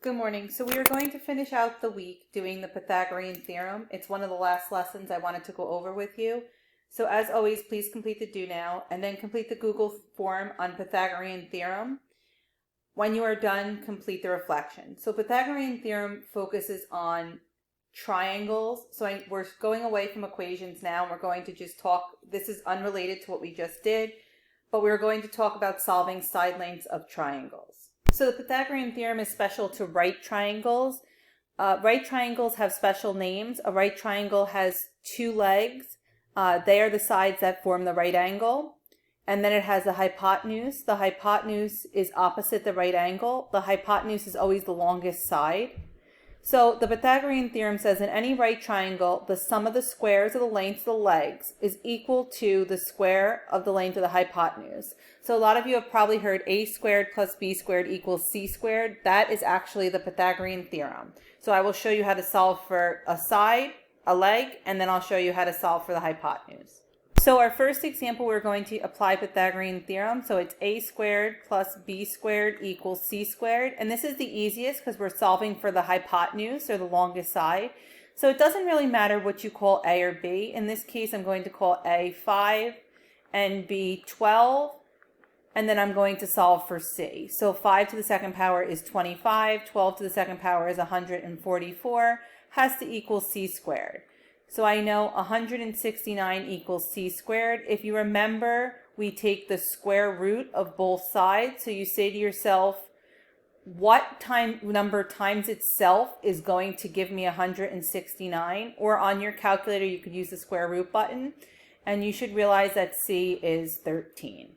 Good morning. So we are going to finish out the week doing the Pythagorean theorem. It's one of the last lessons I wanted to go over with you. So as always, please complete the do now and then complete the Google form on Pythagorean theorem. When you are done, complete the reflection. So Pythagorean theorem focuses on triangles. So we're going away from equations now. We're going to just talk, this is unrelated to what we just did, but we're going to talk about solving side lengths of triangles. So the Pythagorean theorem is special to right triangles. Right triangles have special names. A right triangle has two legs. They are the sides that form the right angle. And then it has a hypotenuse. The hypotenuse is opposite the right angle. The hypotenuse is always the longest side. So the Pythagorean theorem says in any right triangle, the sum of the squares of the lengths of the legs is equal to the square of the length of the hypotenuse. So a lot of you have probably heard a squared plus b squared equals c squared. That is actually the Pythagorean theorem. So I will show you how to solve for a side, a leg, and then I'll show you how to solve for the hypotenuse. So our first example, we're going to apply Pythagorean theorem. So it's a squared plus b squared equals c squared. And this is the easiest because we're solving for the hypotenuse, or the longest side. So it doesn't really matter what you call a or b. In this case, I'm going to call a 5 and b 12. And then I'm going to solve for c. So 5 to the second power is 25. 12 to the second power is 144. Has to equal c squared. So I know 169 equals c squared. If you remember, we take the square root of both sides. So you say to yourself, what number times itself is going to give me 169? Or on your calculator, you could use the square root button. And you should realize that c is 13.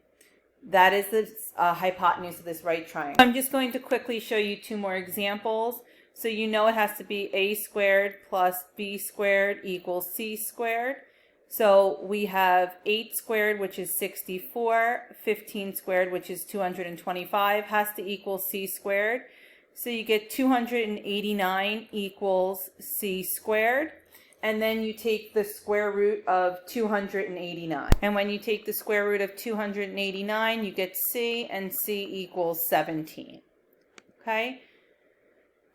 That is the hypotenuse of this right triangle. I'm just going to quickly show you two more examples. So you know it has to be a squared plus b squared equals c squared. So we have 8 squared, which is 64, 15 squared, which is 225, has to equal c squared. So you get 289 equals c squared. And then you take the square root of 289. And when you take the square root of 289, you get c, and c equals 17. Okay?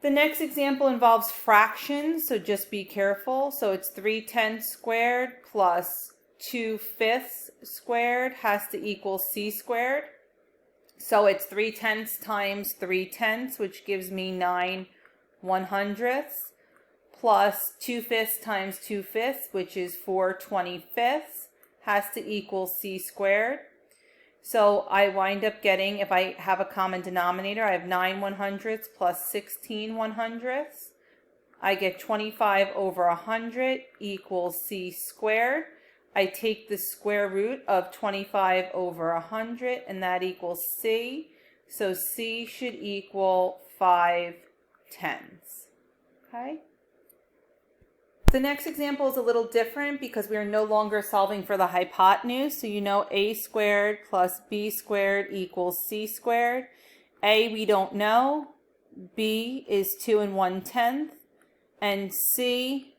The next example involves fractions, so just be careful. So it's 3/10 squared plus 2/5 squared has to equal c squared. So it's 3/10 times 3/10, which gives me 9/100, plus 2/5 times 2/5, which is 4/25, has to equal c squared. So I wind up getting, if I have a common denominator, I have 9/100 plus 16/100. I get 25 over 100 equals c squared. I take the square root of 25 over 100, and that equals c. So c should equal 5/10. Okay? The next example is a little different because we are no longer solving for the hypotenuse. So you know a squared plus b squared equals c squared. A we don't know. B is 2 1/10. And c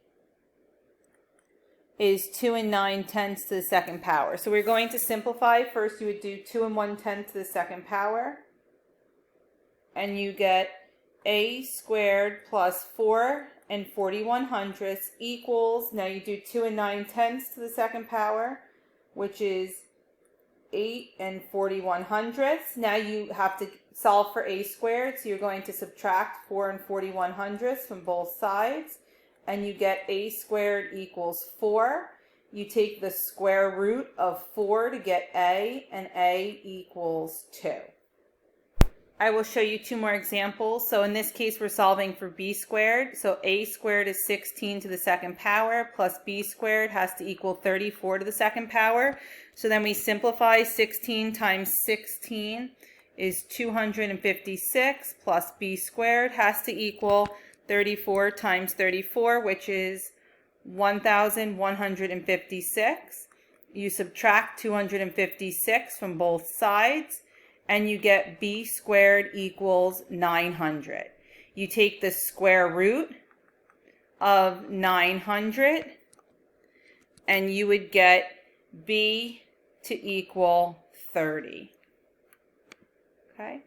is 2 9/10 to the second power. So we're going to simplify. First you would do 2 1/10 to the second power. And you get a squared plus 4 41/100 equals, now you do 2 9/10 to the second power, which is 8 41/100. Now you have to solve for a squared, so you're going to subtract 4 41/100 from both sides, and you get a squared equals 4. You take the square root of 4 to get a, and a equals 2. I will show you two more examples. So in this case, we're solving for b squared. So a squared is 16 to the second power plus b squared has to equal 34 to the second power. So then we simplify. 16 times 16 is 256 plus b squared has to equal 34 times 34, which is 1,156. You subtract 256 from both sides, and you get b squared equals 900. You take the square root of 900, and you would get b to equal 30. Okay?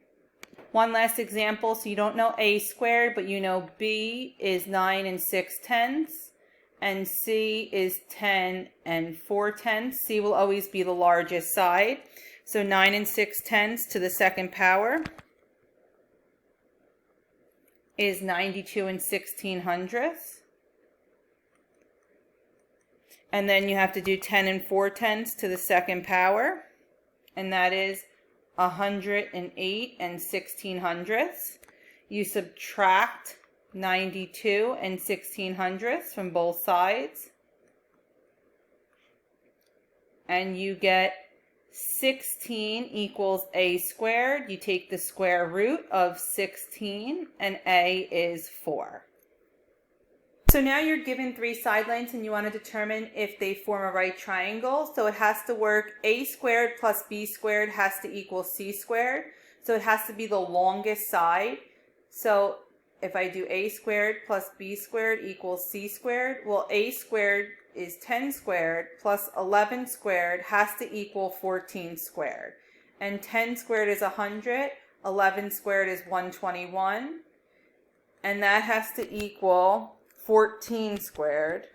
One last example. So you don't know a squared, but you know b is 9 and 6/10, and c is 10 and 4/10. C will always be the largest side. So 9 and 6/10 to the second power is 92 and 16/100. And then you have to do 10 and 4/10 to the second power, and that is 108 and 16/100. You subtract 92 and 16/100 from both sides, and you get 16 equals a squared. You take the square root of 16, and a is 4. So now you're given 3 side lengths and you want to determine if they form a right triangle. So it has to work a squared plus b squared has to equal c squared. So it has to be the longest side. So if I do a squared plus b squared equals c squared, well, a squared is 10 squared plus 11 squared has to equal 14 squared. And 10 squared is 100, 11 squared is 121, and that has to equal 14 squared,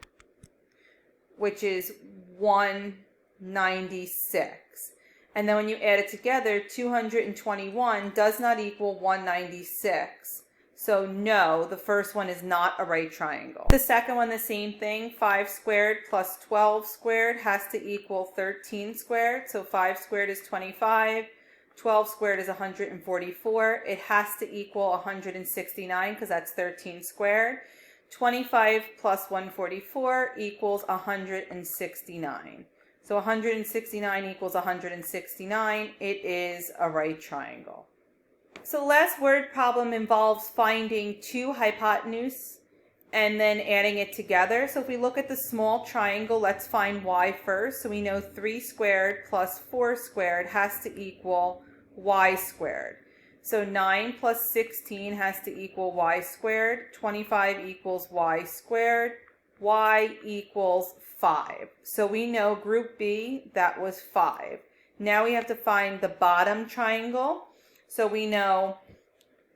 which is 196. And then when you add it together, 221 does not equal 196. So no, the first one is not a right triangle. The second one, the same thing. 5 squared plus 12 squared has to equal 13 squared. So 5 squared is 25. 12 squared is 144. It has to equal 169 because that's 13 squared. 25 plus 144 equals 169. So 169 equals 169. It is a right triangle. So last word problem involves finding 2 hypotenuse and then adding it together. So if we look at the small triangle, let's find y first. So we know 3 squared plus 4 squared has to equal y squared. So 9 plus 16 has to equal y squared. 25 equals y squared. Y equals 5. So we know group B, that was 5. Now we have to find the bottom triangle. So we know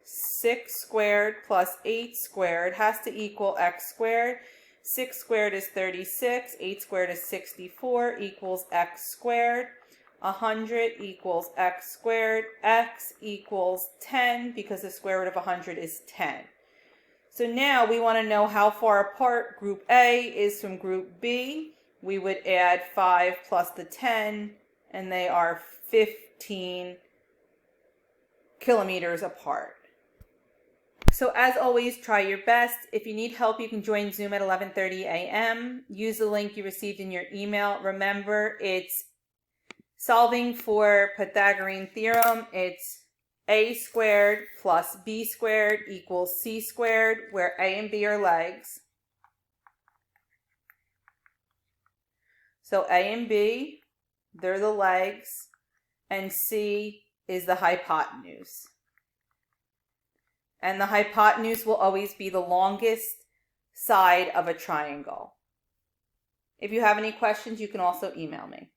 6 squared plus 8 squared has to equal x squared. 6 squared is 36. 8 squared is 64 equals x squared. 100 equals x squared. X equals 10 because the square root of 100 is 10. So now we want to know how far apart group A is from group B. We would add 5 plus the 10, and they are 15 kilometers apart. So as always, try your best. If you need help, you can join Zoom at 11:30 a.m. Use the link you received in your email. Remember, it's solving for Pythagorean theorem. It's a squared plus b squared equals c squared, where a and b are legs. So a and b, they're the legs, and c is the hypotenuse. And the hypotenuse will always be the longest side of a triangle. If you have any questions, you can also email me.